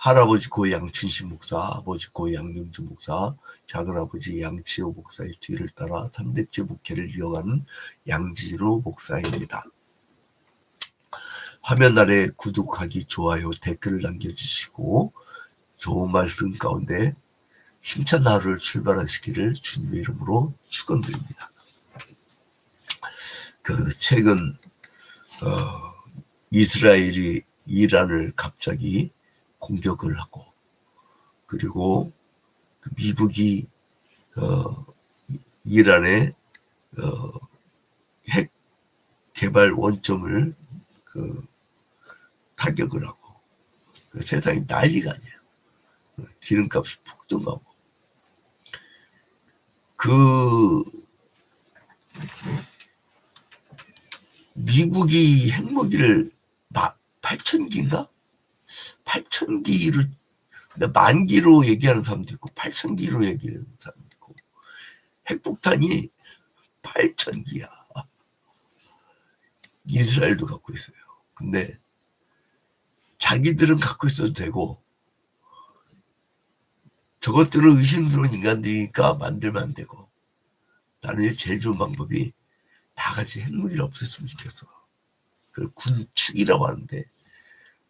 할아버지 고 양춘식 목사, 아버지 고 양명주 목사, 작은아버지 양치호 목사의 뒤를 따라 3대째 목회를 이어가는 양진호 목사입니다. 화면 아래 구독하기, 좋아요, 댓글을 남겨주시고 좋은 말씀 가운데 힘찬 하루를 출발하시기를 주님의 이름으로 축원드립니다. 최근 이스라엘이 이란을 갑자기 공격을 하고, 그리고 미국이 이란의 핵 개발 원점을 타격을 하고, 세상이 난리가 아니에요. 기름값이 폭등하고, 미국이 핵무기를 8,000기인가? 8,000기로, 10,000기로 얘기하는 사람도 있고 8,000기로 얘기하는 사람도 있고, 핵폭탄이 8,000기야. 이스라엘도 갖고 있어요. 근데 자기들은 갖고 있어도 되고, 저것들은 의심스러운 인간들이니까 만들면 안 되고, 나는 제일 좋은 방법이 다 같이 핵무기를 없앴으면 좋겠어. 그걸 군축이라고 하는데,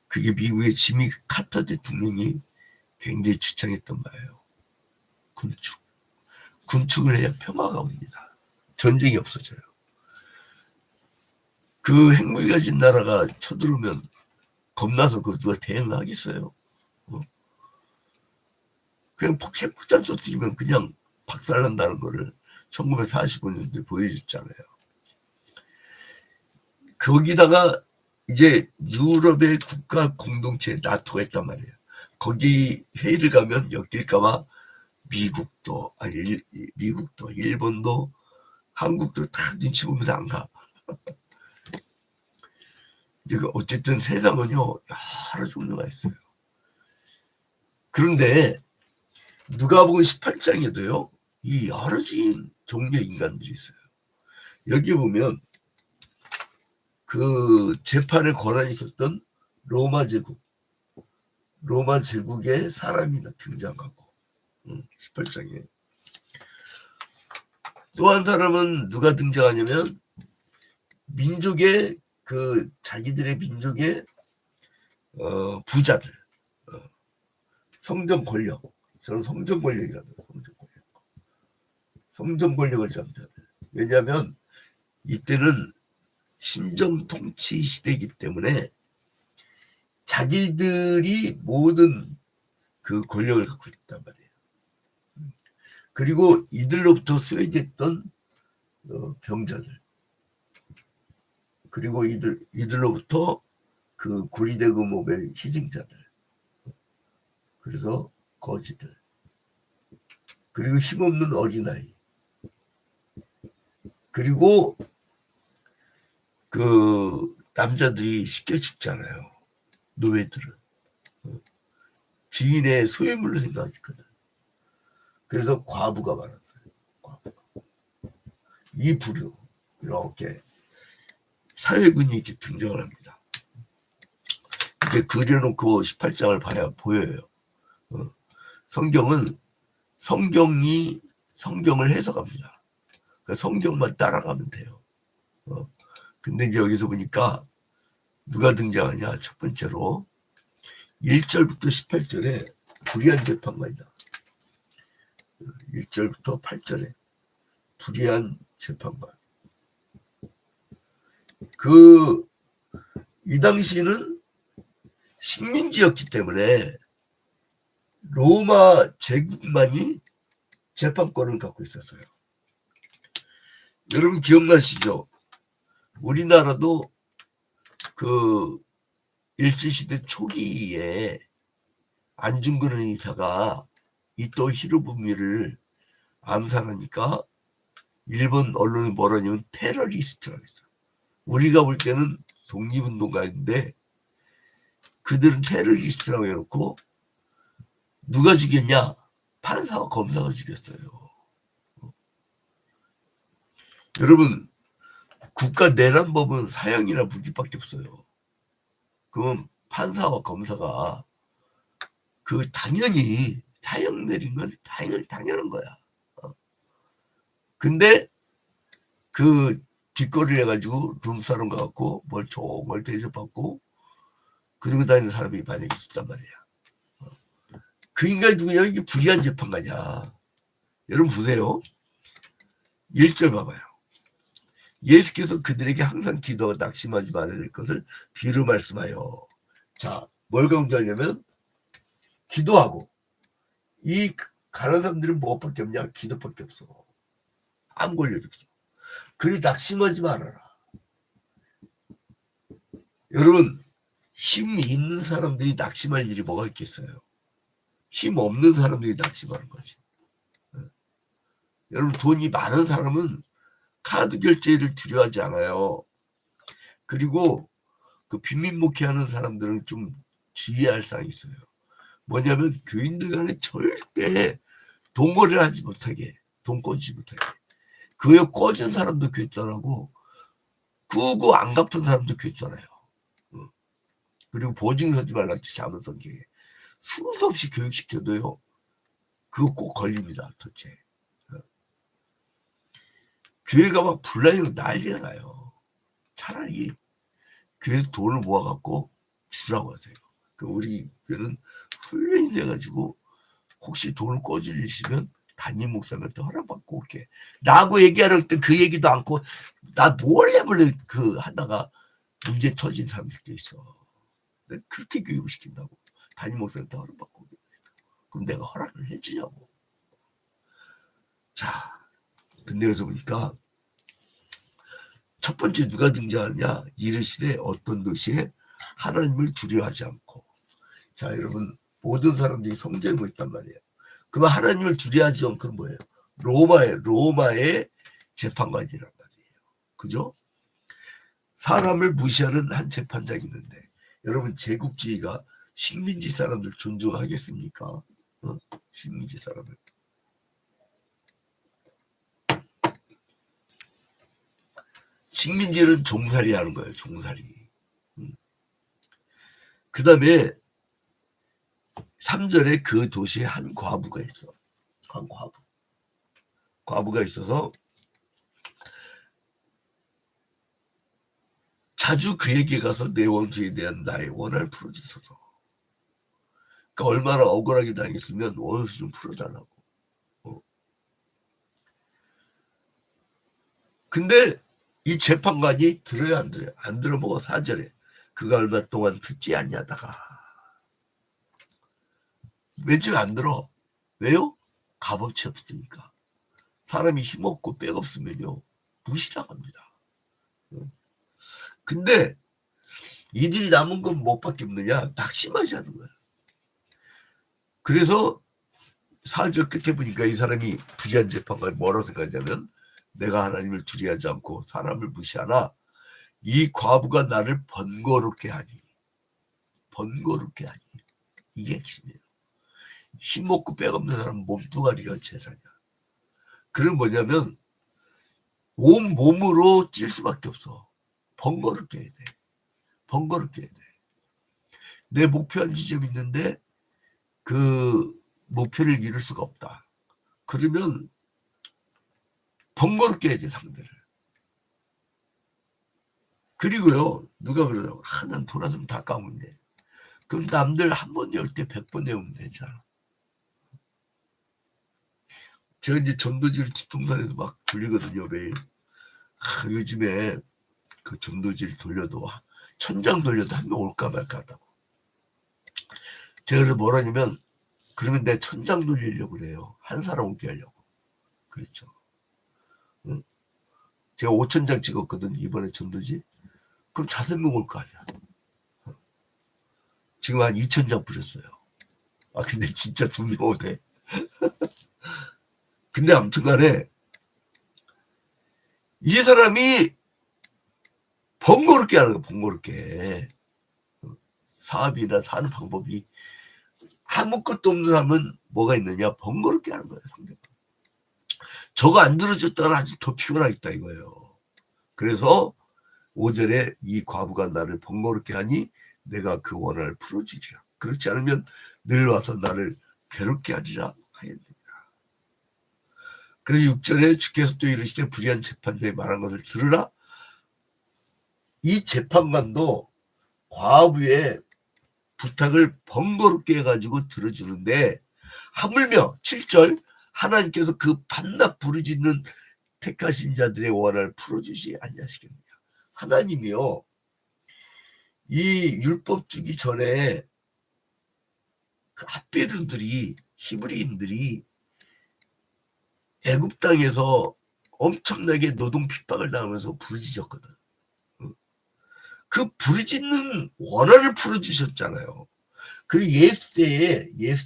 그게 미국의 지미 카터 대통령이 굉장히 주창했던 말이에요. 군축. 군축을 해야 평화가 옵니다. 전쟁이 없어져요. 그 핵무기 가진 나라가 쳐들어오면 겁나서 그거 누가 대응하겠어요? 그냥 핵폭탄 터뜨리면 그냥 박살난다는 거를 1945년도에 보여줬잖아요. 거기다가 이제 유럽의 국가 공동체 나토가 있단 말이에요. 거기 회의를 가면 엮일까봐 미국도, 일본도, 한국도 다 눈치 보면서 안 가. 어쨌든 세상은요, 여러 종류가 있어요. 그런데 누가복음 18장에도요, 이 여러 종류의 인간들이 있어요. 여기 보면 그 재판에 권한이 있었던 로마 제국의 사람이 등장하고, 18장에 또 한 사람은 누가 등장하냐면 민족의 자기들의 민족의 부자들, 성전 권력, 저는 성전 권력이라고 해요. 성전 권력을 잡는. 왜냐하면 이때는 신정 통치 시대이기 때문에 자기들이 모든 그 권력을 갖고 있단 말이에요. 그리고 이들로부터 수혜됐던 병자들, 그리고 이들로부터 그 고리대금 모의 희생자들, 그래서 거지들, 그리고 힘없는 어린아이, 그리고 남자들이 쉽게 죽잖아요. 노예들은 지인의 소유물로 생각했거든. 그래서 과부가 많았어요. 이 부류, 이렇게 사회군이 이렇게 등장을 합니다. 이렇게 그려놓고 18장을 봐야 보여요. 성경은 성경을 해석합니다. 그러니까 성경만 따라가면 돼요. 근데 이제 여기서 보니까 누가 등장하냐? 첫 번째로 1절부터 18절에 불의한 재판관이다. 1절부터 8절에 불의한 재판관. 이 당시는 식민지였기 때문에 로마 제국만이 재판권을 갖고 있었어요. 여러분 기억나시죠? 우리나라도 일제시대 초기에 안중근 의사가 이토 히로부미를 암살하니까 일본 언론이 뭐라 하냐면 테러리스트라고 했어요. 우리가 볼 때는 독립운동가인데 그들은 테러리스트라고 해놓고 누가 죽였냐? 판사와 검사가 죽였어요. 여러분, 국가 내란법은 사형이나 무기밖에 없어요. 그럼 판사와 검사가 그 당연히 사형 내린 건 당연한 거야. 근데 그 뒷거리를 해가지고 룸사롱 가갖고 뭘 좋은 걸 대접받고 그러고 다니는 사람이 만약에 있었단 말이야. 그 인간이 누구냐면 이게 불의한 재판관이야. 여러분 보세요. 1절 봐봐요. 예수께서 그들에게 항상 기도하고 낙심하지 말아야 될 것을 비유로 말씀하여. 자, 뭘 강조하냐면 기도하고. 이 가난한 사람들은 무엇밖에 없냐? 기도밖에 없어. 아무 권력이 없어. 그리 낙심하지 말아라. 여러분, 힘 있는 사람들이 낙심할 일이 뭐가 있겠어요? 힘 없는 사람들이 낙심하는 거지. 여러분, 돈이 많은 사람은 카드 결제를 두려워하지 않아요. 그리고 그 빈민 목회하는 사람들은 좀 주의해야 할 사항이 있어요. 뭐냐면 교인들 간에 절대 돈 거래를 하지 못하게, 돈 꺼지지 못하게. 그에 꺼진 사람도 교회 떠나고 끄고 안 갚은 사람도 교회 떠나요. 그리고 보증서지 말라 자문 성경에 수도 없이 교육시켜도요. 그거 꼭 걸립니다. 도대체. 교회가 막 불나고 난리가 나요. 차라리 교회에서 돈을 모아갖고 주라고 하세요. 그 우리 교회는 훈련이 돼가지고 혹시 돈을 꺼질 일 있으면 담임 목사님한테 허락받고 올게 라고 얘기하려 때 그 얘기도 않고 나 몰래 그 하다가 문제 터진 사람들도 있어. 그렇게 교육을 시킨다고 담임 목사님한테 허락받고 오게. 그럼 내가 허락을 해주냐고. 자, 근데 여기서 보니까 첫 번째 누가 등장하냐? 이르시되 어떤 도시에 하나님을 두려워하지 않고. 자, 여러분 모든 사람들이 성전에 뭐 있단 말이에요. 그러면 하나님을 두려워하지 않고 뭐예요? 로마의 재판관이란 말이에요. 그죠? 사람을 무시하는 한 재판장이 있는데 여러분 제국주의가 식민지 사람들 존중하겠습니까? 식민지 사람을. 식민지는 종살이 하는 거예요. 종살이. 그 다음에 3절에 그 도시에 한 과부가 있어. 한 과부. 과부가 있어서 자주 그에게 가서 내 원수에 대한 나의 원한을 풀어주소서. 그러니까 얼마나 억울하게 당했으면 원수 좀 풀어달라고. 근데 이 재판관이 들어요 안 들어요? 안 들어보고 4절에 그가 얼마 동안 듣지 않냐다가 맨 처음에 안 들어. 왜요? 값어치 없으니까. 사람이 힘없고 빽 없으면요 무시당합니다. 근데 이들이 남은 건 뭐밖에 없느냐? 낙심하지 않는 거야. 그래서 4절 끝에 보니까 이 사람이 불의한 재판관이 뭐라고 생각하냐면 내가 하나님을 두려워하지 않고 사람을 무시하나 이 과부가 나를 번거롭게 하니. 번거롭게 하니. 이게 핵심이에요. 힘없고 빽 없는 사람은 몸뚱아리가 재산이야. 그건 뭐냐면 온 몸으로 찔 수밖에 없어. 번거롭게 해야 돼. 번거롭게 해야 돼. 내 목표한 지점이 있는데 그 목표를 이룰 수가 없다. 그러면 번거롭게 해야 돼, 상대를. 그리고요, 누가 그러더라고. 난 돌아서면 다 까면 돼. 그럼 남들 한 번 열 때 100번 내우면 되잖아. 제가 이제 전도지를 뒷동산에서 막 돌리거든요, 매일. 요즘에 그 전도지를 돌려도 천장 돌려도 한 명 올까 말까 하다고. 제가 그래서 뭐라냐면 그러면 내 천장 돌리려고 그래요. 한 사람 오게 하려고. 그렇죠. 응? 제가 5,000장 찍었거든 이번에 전도지. 그럼 5명 올 거 아니야. 지금 한 2,000장 뿌렸어요. 근데 진짜 2명 오대. 근데 아무튼간에 이 사람이 번거롭게 하는 거야. 번거롭게. 사업이나 사는 방법이 아무것도 없는 사람은 뭐가 있느냐? 번거롭게 하는 거예요. 상대방. 저거 안 들어줬다가 아직 더 피곤하겠다 이거예요. 그래서 5절에 이 과부가 나를 번거롭게 하니 내가 그 원한을 풀어주리라. 그렇지 않으면 늘 와서 나를 괴롭게 하리라 하였느니라. 그래서 6절에 주께서 또 이르시되 불의한 재판자의 말한 것을 들으라. 이 재판관도 과부의 부탁을 번거롭게 해가지고 들어주는데 하물며 7절 하나님께서 그 반납 부르짖는 택하신 자들의 원한을 풀어주시 아니하시겠느냐. 하나님이요, 이 율법 주기 전에 그 핫베르들이, 히브리인들이 애굽 땅에서 엄청나게 노동 핍박을 당하면서 부르짖었거든. 그 부르짖는 원한을 풀어주셨잖아요. 그리고 예수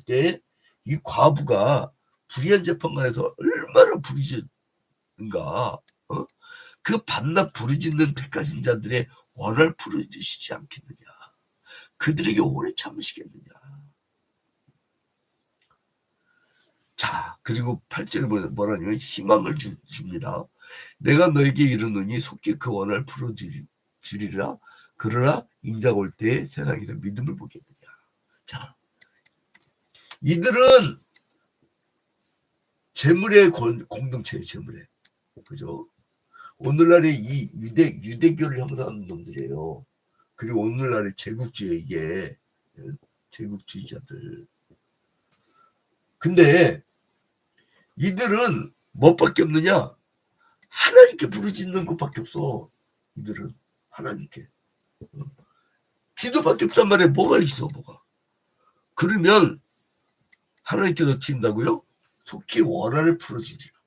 때에 이 과부가 불의한 재판관에서 얼마나 부르짖는가. 그 반납 부르짖는 택하신 자들의 원한을 풀어주시지 않겠느냐. 그들에게 오래 참으시겠느냐. 자, 그리고 8절에 뭐라냐면 희망을 줍니다. 내가 너에게 이르노니 속히 그 원한을 풀어주리라. 그러나 인자가 올 때 세상에서 믿음을 보겠느냐. 자, 이들은 재물의 공동체예요. 재물의. 그죠? 오늘날의 이 유대교를 형성하는 놈들이에요. 그리고 오늘날의 제국주의, 이게 제국주의자들. 근데 이들은 뭐밖에 없느냐? 하나님께 부르짖는 것밖에 없어. 이들은 하나님께. 기도밖에 없단 말이야. 뭐가 있어, 뭐가. 그러면 하나님께서 어떻게 한다고요? 속히 원한을 풀어주리라.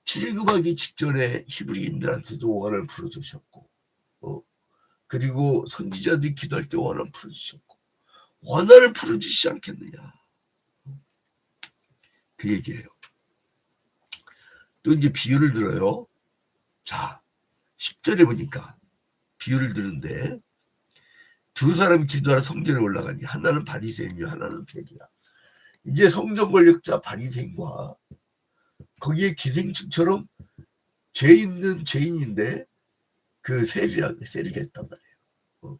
출애굽하기 직전에 히브리인들한테도 원한을 풀어주셨고, 그리고 선지자들이 기도할 때 원한을 풀어주셨고, 원한을 풀어주시지 않겠느냐. 그 얘기예요. 또 이제 비유를 들어요. 자, 10절에 보니까 비유를 드는데 두 사람이 기도하러 성전에 올라가니 하나는 바리새인이요 하나는 세리야. 이제 성전 권력자 바리새인과 거기에 기생충처럼 죄 있는 죄인인데 그 세리가 있단 말이에요.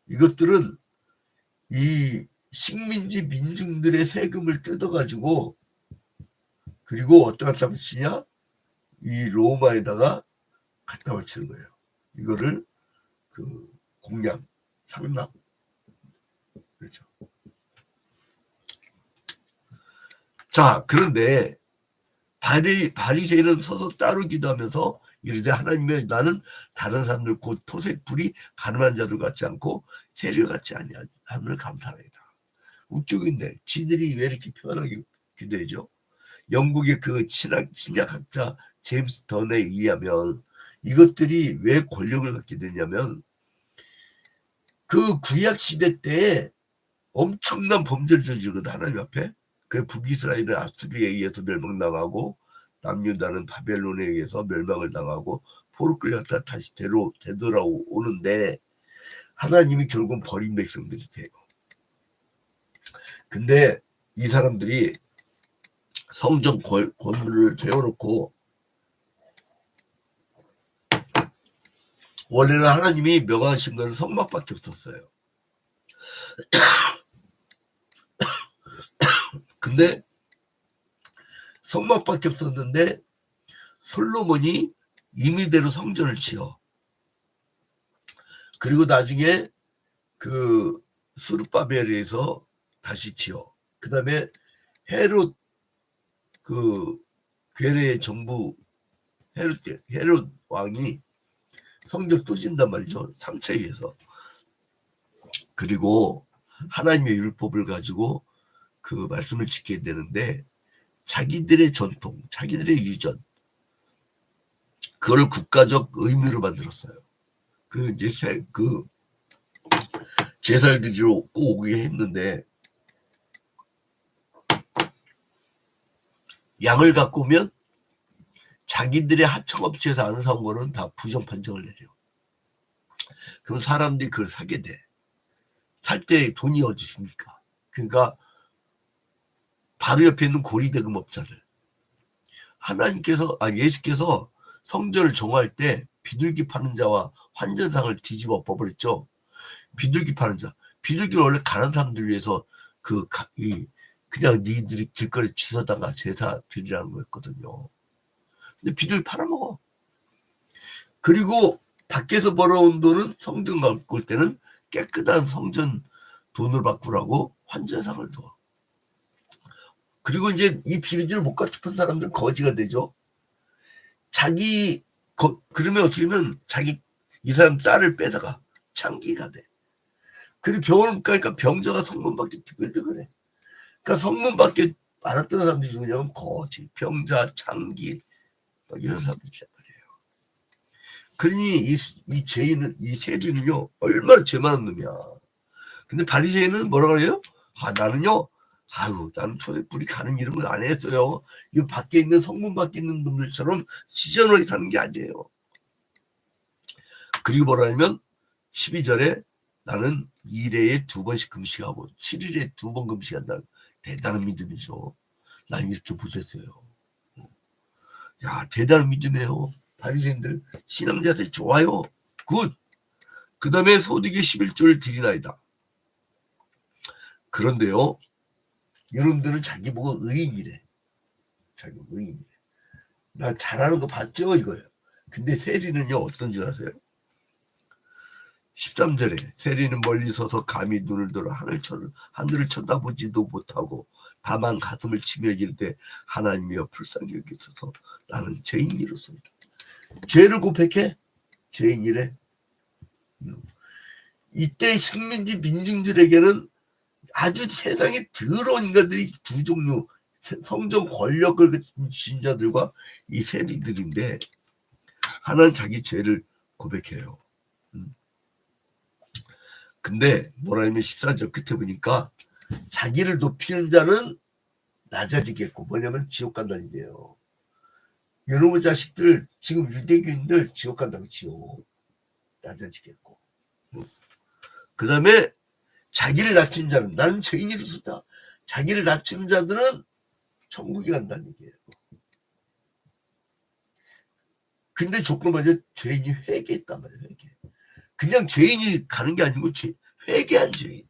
이것들은 이 식민지 민중들의 세금을 뜯어가지고 그리고 어떤 갖다 바치냐? 이 로마에다가 갖다 바치는 거예요. 이거를 그 공양, 상납. 그렇죠. 자, 그런데 바리새인은 서서 따로 기도하면서 이르되 하나님의 나는 다른 사람들 곧 토색 불이 가늠한 자들 같지 않고 세리와 같지 아니함을 감사하리이다. 웃기긴데 지들이 왜 이렇게 편하게 기도해죠? 영국의 그 신약학자 제임스 던에 의하면 이것들이 왜 권력을 갖게 되냐면 그 구약 시대 때 엄청난 범죄를 저지르거든. 하나님 앞에. 그 북이스라엘은 아수르에 의해서 멸망당하고 남유다는 바벨론에 의해서 멸망을 당하고 포로 끌려갔다 다시 되돌아오는데 하나님이 결국은 버린 백성들이 돼요. 근데 이 사람들이 성전 건물을 세워놓고 원래는 하나님이 명하신 것은 성막밖에 없었어요. 근데 성막밖에 없었는데 솔로몬이 임의대로 성전을 지어. 그리고 나중에 그 스룹바벨에서 다시 지어. 그 다음에 헤롯 그 괴뢰의 정부 헤롯 왕이 성전 또 진단 말이죠. 3차에 의해서. 그리고 하나님의 율법을 가지고 그 말씀을 지켜야 되는데 자기들의 전통, 자기들의 유전 그걸 국가적 의무로 만들었어요. 그 이제 그 제사를 드리러 꼭 오게 했는데 양을 갖고 오면 자기들의 하청업체에서 안 사온 거는 다 부정 판정을 내려. 그럼 사람들이 그걸 사게 돼. 살 때 돈이 어디 있습니까? 그러니까 바로 옆에 있는 고리대금업자들. 예수께서 성전을 정할 때 비둘기 파는 자와 환전상을 뒤집어 엎어버렸죠. 비둘기 파는 자. 비둘기는 원래 가난한 사람들 위해서 그냥 니들이 길거리 주워다가 제사 드리라는 거였거든요. 근데 비둘기 팔아먹어. 그리고 밖에서 벌어온 돈은 성전 갖고 올 때는 깨끗한 성전 돈을 바꾸라고 환전상을 줘. 그리고 이제 이 비밀을 못 갖고 싶은 사람들은 거지가 되죠. 그러면 어떻게 하면 이 사람 딸을 뺏어가. 창기가 돼. 그리고 병원을 가니까 병자가 성문밖에 특별히 그래. 그러니까 성문밖에 많았던 사람들이 누구냐면 거지, 병자, 창기, 이런 사람들이란 말이에요. 그러니 이 세리는요, 얼마나 죄 많은 놈이야. 근데 바리새인은 뭐라 그래요? 나는 초대불이 가는 이런 걸 안 했어요. 이 밖에 있는 성문 밖에 있는 놈들처럼 지저분하게 사는 게 아니에요. 그리고 뭐라 하면 12절에 나는 2일에 2번씩 금식하고 7일에 2번 금식한다. 대단한 믿음이죠. 난 이렇게 못했어요. 야, 대단한 믿음이에요. 바리새인들 신앙 자세 좋아요. 굿. 그 다음에 소득의 11조를 드리나이다. 그런데요, 여러분들은 자기 보고 의인이래. 자기 보고 의인이래. 나 잘하는 거 봤죠? 이거예요. 근데 세리는요, 어떤 줄 아세요? 13절에 세리는 멀리 서서 감히 눈을 들어 하늘을 쳐다보지도 못하고 다만 가슴을 치며 이르되 하나님이여 불쌍히 여기소서 나는 죄인이로소이다. 죄를 고백해? 죄인이래. 이때 식민지 민중들에게는 아주 세상에 더러운 인간들이 두 종류, 성전 권력을 쥔 자들과 이 세리들인데, 하나는 자기 죄를 고백해요. 근데 뭐라 하면 14절 끝에 보니까 자기를 높이는 자는 낮아지겠고, 뭐냐면 지옥 간다는 얘기예요. 여러분 자식들, 지금 유대교인들 지옥 간다고, 지옥. 낮아지겠고. 그 다음에 자기를 낮춘 자는, 나는 죄인이로서다. 자기를 낮추는 자들은 천국에 간다는 얘기예요. 근데 조건 뭐냐? 죄인이 회개했단 말이에요. 회개. 그냥 죄인이 가는 게 아니고 회개한 죄인.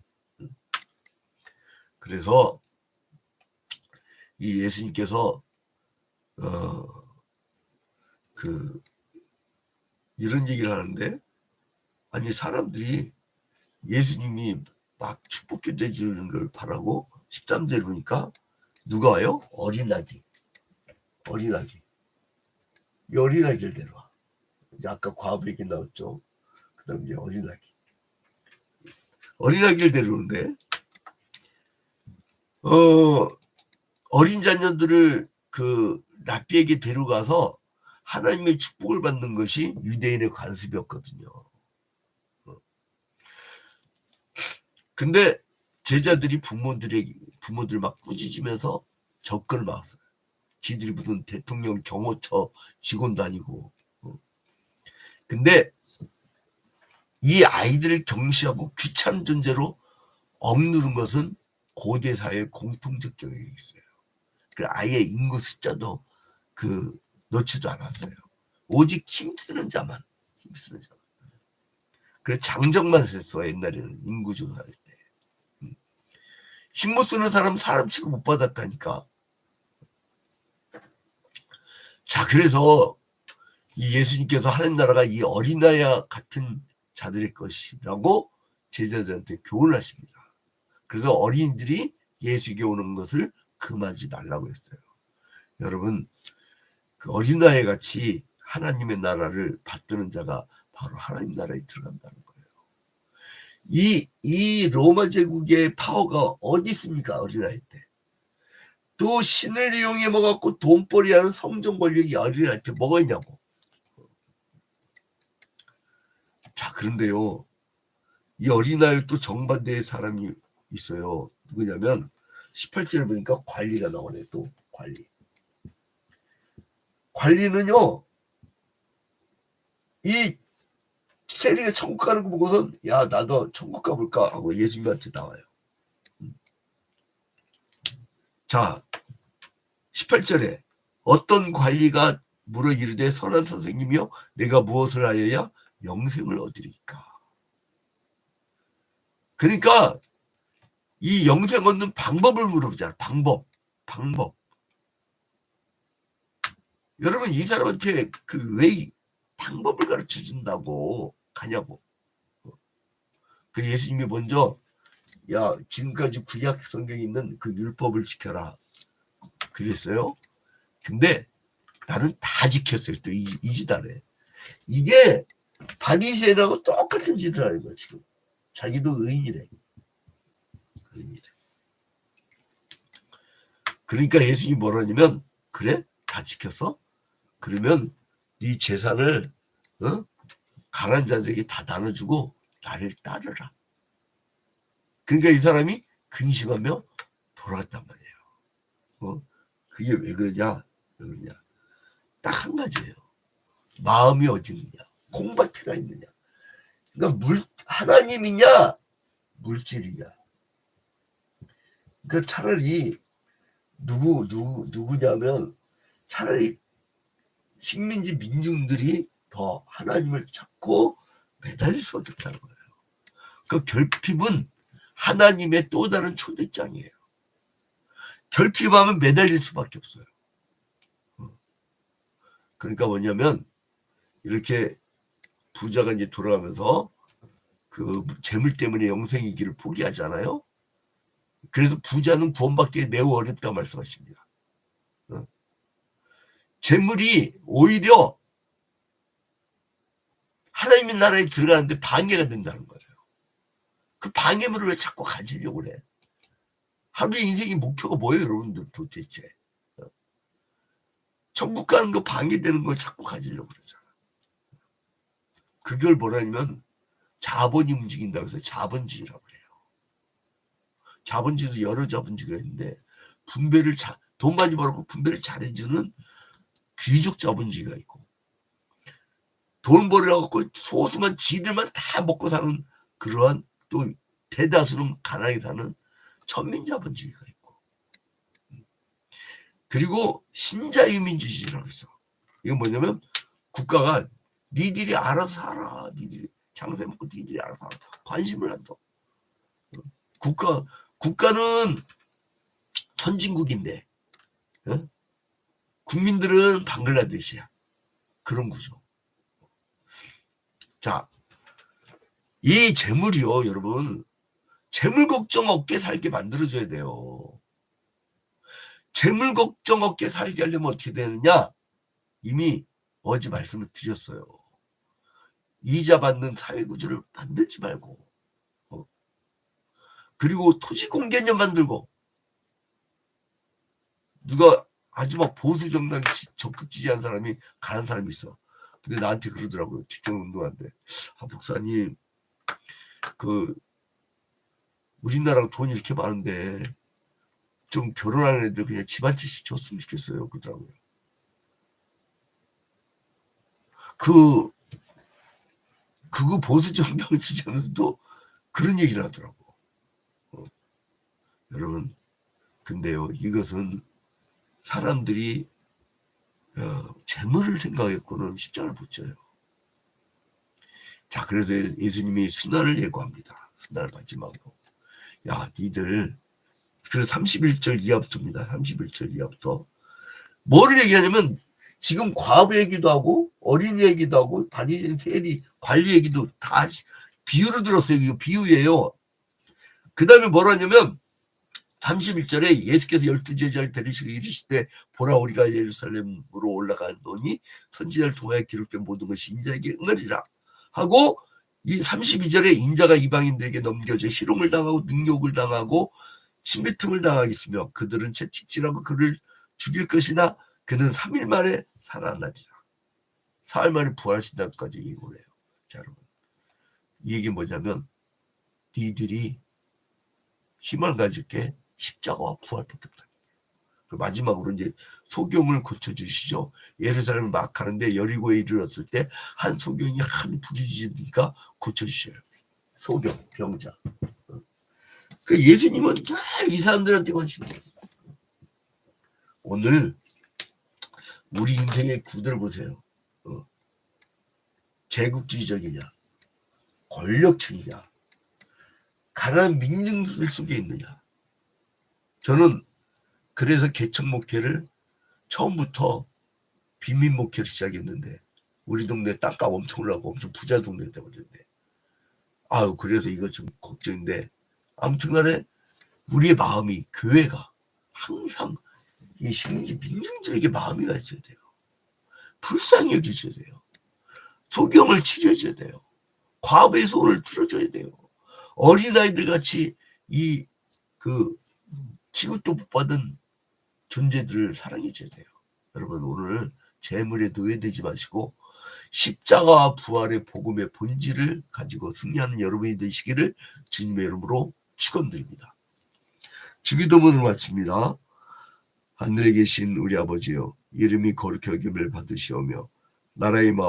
그래서 이 예수님께서 이런 얘기를 하는데, 아니 사람들이 예수님이 막 축복해 주는 걸 바라고 13절 보니까 누가 와요? 어린아기. 이 어린아기를 데려와. 아까 과부 얘기 나왔죠. 그 다음 이제 어린아기를 데려오는데, 어린 자녀들을 랍비에게 데려가서 하나님의 축복을 받는 것이 유대인의 관습이었거든요. 근데 제자들이 부모들 막 꾸짖으면서 접근을 막았어요. 지들이 무슨 대통령 경호처 직원도 아니고. 근데 이 아이들을 경시하고 귀찮은 존재로 억누른 것은 고대 사회의 공통적 경향이 있어요. 아예 인구 숫자도 넣지도 않았어요. 오직 힘쓰는 자만. 그래서 장정만 셌어, 옛날에는 인구 조사할 때. 힘 못 쓰는 사람 취급 못 받았다니까. 자, 그래서 이 예수님께서 하나님 나라가 이 어린아이 같은 자들의 것이라고 제자들한테 교훈을 하십니다. 그래서 어린이들이 예수에게 오는 것을 금하지 말라고 했어요. 여러분, 그 어린아이 같이 하나님의 나라를 받드는 자가 바로 하나님 나라에 들어간다는 거예요. 이 로마 제국의 파워가 어디 있습니까? 어린아이 때. 또 신을 이용해 먹었고 돈벌이 하는 성전 권력이 어린아이 때 뭐가 있냐고. 자, 그런데요, 이 어린아이 또 정반대의 사람이 있어요. 누구냐면 18절에 보니까 관리가 나오네. 또 관리는요, 이 세리가 천국 가는 거 보고선 야, 나도 천국 가볼까 하고 예수님한테 나와요. 자, 18절에 어떤 관리가 물어 이르되 선한 선생님이여 내가 무엇을 하여야 영생을 얻으리까. 그러니까 이 영생 얻는 방법을 물어보잖아. 방법. 여러분 이 사람한테 그 왜 방법을 가르쳐 준다고 가냐고. 그 예수님이 먼저 야 지금까지 구약 성경에 있는 그 율법을 지켜라 그랬어요. 근데 나는 다 지켰어요. 또 이 지단에 이게 바리새인하고 똑같은 짓을 하는 거야 지금. 자기도 의인이래. 그러니까 예수님이 뭐라냐면 그래? 다 지켰어? 그러면 네 재산을 가난한 자들에게 다 나눠주고 나를 따르라. 그러니까 이 사람이 근심하며 돌아갔단 말이에요. 그게 왜 그러냐? 딱 한 가지예요. 마음이 어디 있느냐? 콩밭이가 있느냐? 그러니까 하나님이냐? 물질이냐? 그러니까 차라리 누구냐면 차라리 식민지 민중들이 더 하나님을 찾고 매달릴 수밖에 없다는 거예요. 그 결핍은 하나님의 또 다른 초대장이에요. 결핍하면 매달릴 수밖에 없어요. 그러니까 뭐냐면 이렇게 부자가 이제 돌아가면서 그 재물 때문에 영생의 길을 포기하잖아요. 그래서 부자는 구원받기 매우 어렵다고 말씀하십니다. 재물이 오히려 하나님의 나라에 들어가는데 방해가 된다는 거예요. 그 방해물을 왜 자꾸 가지려고 그래? 하루의 인생의 목표가 뭐예요, 여러분들 도대체? 천국 가는 거 방해되는 걸 자꾸 가지려고 그러잖아. 그걸 뭐라냐면 자본이 움직인다고 해서 자본주의라고 그래요. 자본주의도 여러 자본주의가 있는데 돈 많이 벌었고 분배를 잘해주는 귀족 자본주의가 있고 돈 벌어갖고 소수만 지들만 다 먹고 사는 그러한 또 대다수는 가난하게 사는 천민자본주의가 있고 그리고 신자유민주주의라고 있어. 이건 뭐냐면 국가가 니들이 알아서 살아. 니들이 장사 먹고 니들이 알아서 살아. 관심을 안 둬. 국가는 선진국인데 국민들은 방글라데시야. 그런 구조. 자, 이 재물이요, 여러분. 재물 걱정 없게 살게 만들어줘야 돼요. 재물 걱정 없게 살게 하려면 어떻게 되느냐? 이미 어제 말씀을 드렸어요. 이자 받는 사회구조를 만들지 말고 그리고 토지공개념 만들고 누가 아주 막 보수 정당 적극 지지하는 사람이 가는 사람이 있어. 근데 나한테 그러더라고요. 직장 운동하는데 목사님 그 우리나라가 돈이 이렇게 많은데 좀 결혼하는 애들 그냥 집 한 채씩 줬으면 좋겠어요. 그러더라고요. 그거 보수 정당을 지지하면서도 그런 얘기를 하더라고. 여러분 근데요 이것은 사람들이 재물을 생각했고는 십자가를 못 져요. 자 그래서 예수님이 순환을 예고합니다. 순환을 받지 말고 야 니들 그래서 31절 이하부터입니다. 31절 이하부터 뭐를 얘기하냐면 지금 과부 얘기도 하고 어린이 얘기도 하고 바리새인 세리 관리 얘기도 다 비유로 들었어요. 이거 비유예요. 그 다음에 뭐라 하냐면 31절에 예수께서 12제자를 데리시고 이르시되 보라 우리가 예루살렘으로 올라가노니 선지자를 통하여 기록된 모든 것이 인자에게 응하리라 하고 이 32절에 인자가 이방인들에게 넘겨져 희롱을 당하고 능욕을 당하고 침뱉음을 당하겠으며 그들은 채찍질하고 그를 죽일 것이나 그는 3일 만에 살아나리라. 4일 만에 부활하신다까지 얘기를 해요. 자 여러분 이 얘기 뭐냐면 니들이 희망을 가질 게 십자가와 부활밖에 없다. 그 마지막으로 이제 소경을 고쳐주시죠. 예루살렘을 막 가는데 여리고에 이르렀을 때 한 소경이 한 부리지니까 고쳐주셔요. 소경 병자. 그 예수님은 이 사람들한테 관심이 있어요. 오늘 우리 인생의 구도를 보세요. 제국주의적이냐 권력층이냐 가난한 민중들 속에 있느냐. 저는 그래서 개척 목회를 처음부터 빈민 목회를 시작했는데 우리 동네 땅값 엄청 올라가고 엄청 부자 동네 때문인데 그래서 이거 좀 걱정인데 아무튼간에 우리의 마음이 교회가 항상 이 민중들에게 마음이 가져야 돼요. 불쌍히 여겨줘야 돼요. 소경을 치료해줘야 돼요. 과부의 손을 들어줘야 돼요. 어린아이들 같이 취급도 못 받은 존재들을 사랑해줘야 돼요. 여러분 오늘 재물에 노예되지 마시고 십자가와 부활의 복음의 본질을 가지고 승리하는 여러분이 되시기를 주님의 이름으로 축원드립니다. 주기도문을 마칩니다. 하늘에 계신 우리 아버지여, 이름이 거룩히 여김을 받으시오며 나라의 마옵